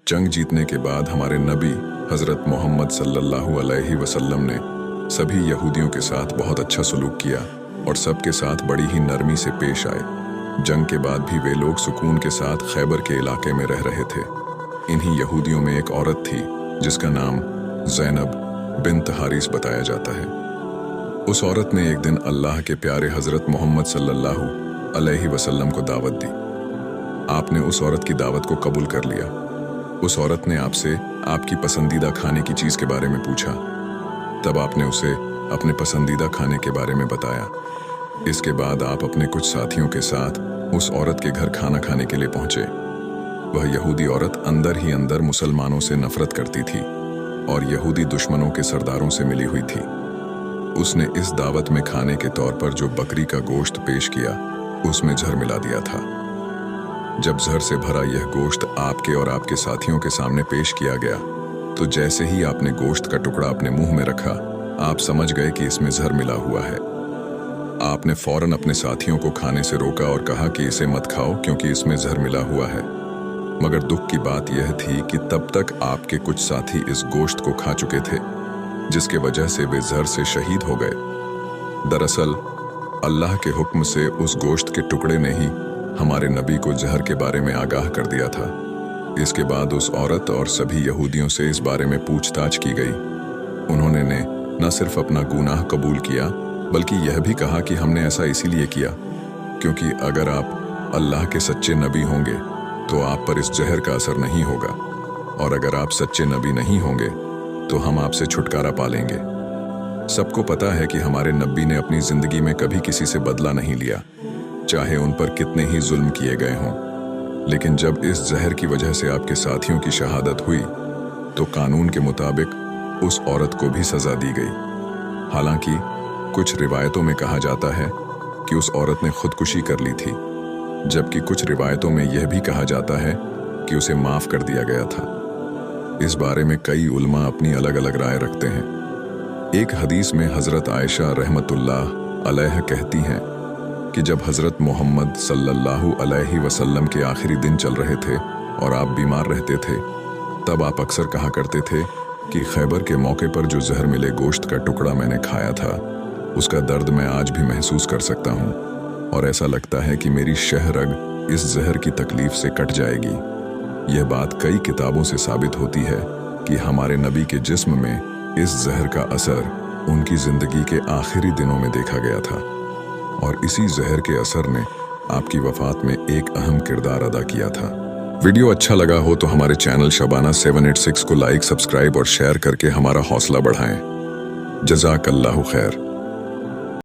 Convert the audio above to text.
जंग जीतने के बाद हमारे नबी हज़रत मोहम्मद सल्लल्लाहु अलैहि वसल्लम ने सभी यहूदियों के साथ बहुत अच्छा सलूक किया और सबके साथ बड़ी ही नरमी से पेश आए। जंग के बाद भी वे लोग सुकून के साथ खैबर के इलाके में रह रहे थे। इन्हीं यहूदियों में एक औरत थी जिसका नाम ज़ैनब बिन्त हारिस बताया जाता है। उस औरत ने एक दिन अल्लाह के प्यारे हज़रत मोहम्मद सल्लल्लाहु अलैहि वसल्लम को दावत दी। आपने उस औरत की दावत को कबूल कर लिया। उस औरत ने आपसे आपकी पसंदीदा खाने की चीज़ के बारे में पूछा। तब आपने उसे अपने पसंदीदा खाने के बारे में बताया। इसके बाद आप अपने कुछ साथियों के साथ उस औरत के घर खाना खाने के लिए पहुंचे। वह यहूदी औरत अंदर ही अंदर मुसलमानों से नफरत करती थी और यहूदी दुश्मनों के सरदारों से मिली हुई थी। उसने इस दावत में खाने के तौर पर जो बकरी का गोश्त पेश किया उसमें जहर मिला दिया था। जब जहर से भरा यह गोश्त आपके और आपके साथियों के सामने पेश किया गया तो जैसे ही आपने गोश्त का टुकड़ा अपने मुंह में रखा, आप समझ गए कि इसमें जहर मिला हुआ है। आपने फौरन अपने साथियों को खाने से रोका और कहा कि इसे मत खाओ क्योंकि इसमें जहर मिला हुआ है। मगर दुख की बात यह थी कि तब तक आपके कुछ साथी इस गोश्त को खा चुके थे, जिसके वजह से वे जहर से शहीद हो गए। दरअसल अल्लाह के हुक्म से उस गोश्त के टुकड़े ने ही हमारे नबी को जहर के बारे में आगाह कर दिया था। इसके बाद उस औरत और सभी यहूदियों से इस बारे में पूछताछ की गई। उन्होंने ने न सिर्फ अपना गुनाह कबूल किया बल्कि यह भी कहा कि हमने ऐसा इसीलिए किया क्योंकि अगर आप अल्लाह के सच्चे नबी होंगे तो आप पर इस जहर का असर नहीं होगा, और अगर आप सच्चे नबी नहीं होंगे तो हम आपसे छुटकारा पा लेंगे। सबको पता है कि हमारे नबी ने अपनी जिंदगी में कभी किसी से बदला नहीं लिया, चाहे उन पर कितने ही जुल्म किए गए हों। लेकिन जब इस जहर की वजह से आपके साथियों की शहादत हुई तो कानून के मुताबिक उस औरत को भी सजा दी गई। हालांकि कुछ रिवायतों में कहा जाता है कि उस औरत ने खुदकुशी कर ली थी, जबकि कुछ रिवायतों में यह भी कहा जाता है कि उसे माफ कर दिया गया था। इस बारे में कई उलमा अपनी अलग अलग राय रखते हैं। एक हदीस में हज़रत आयशा रहमतुल्लाह अलैहा कहती हैं कि जब हज़रत मोहम्मद सल्लल्लाहु अलैहि वसल्लम के आखिरी दिन चल रहे थे और आप बीमार रहते थे, तब आप अक्सर कहा करते थे कि खैबर के मौके पर जो जहर मिले गोश्त का टुकड़ा मैंने खाया था, उसका दर्द मैं आज भी महसूस कर सकता हूँ और ऐसा लगता है कि मेरी शह रग इस जहर की तकलीफ से कट जाएगी। यह बात कई किताबों से साबित होती है कि हमारे नबी के जिस्म में इस जहर का असर उनकी जिंदगी के आखिरी दिनों में देखा गया था और इसी जहर के असर ने आपकी वफात में एक अहम किरदार अदा किया था। वीडियो अच्छा लगा हो तो हमारे चैनल शबाना 786 को लाइक, सब्सक्राइब और शेयर करके हमारा हौसला बढ़ाएं। जज़ाकल्लाहु खैर।